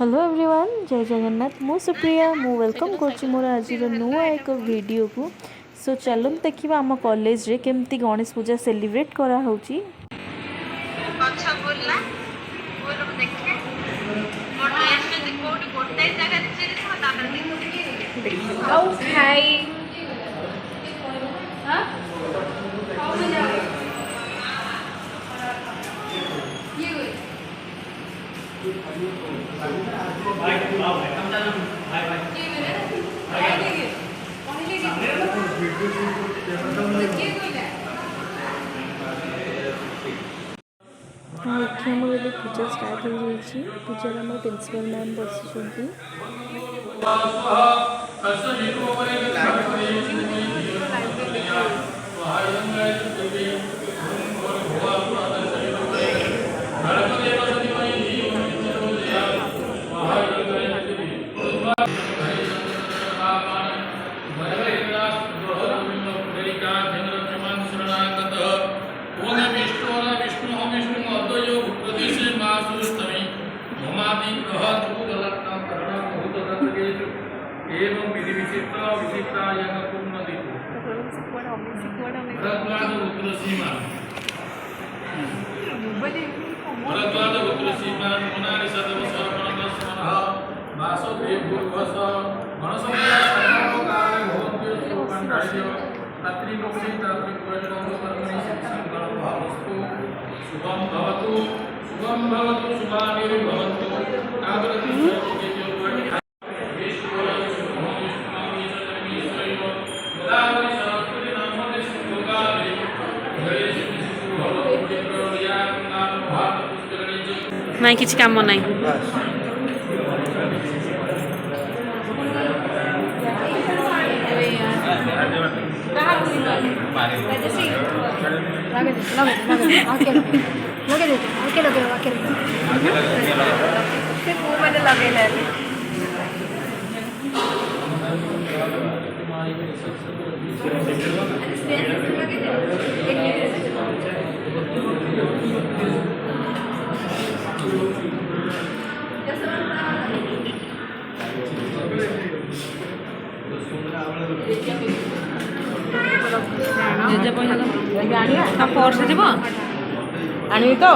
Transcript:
Hello everyone जय जगन्नाथ मु सुप्रिया मु वेलकम कर मोर आज नुआ एक वीडियो को। सो चलो देखा आम कॉलेज रे केमती गणेश पूजा सेलिब्रेट करा होची। पूजा स्टार्ट हो जाइए। पूजार आम प्रिंसिपल मैम बसी एवं विधि विचित्र विचित्रायण पूर्णदि भरद्वाज पुत्र सीमान भरद्वाज पुत्र सीमान मुनानि सदव सर्वणः स्मरः वासुदेव पूर्वस मनसंया सर्वकाले भवन्ति सुखंडाय रात्रि लोके रात्रि पूजनं कर्मणि संकल्प भावस्तु शुभं भवतु शुभानि भवन्तु कामरति सर्वके नहीं किसी काम नहीं पर्स जीव आनी तो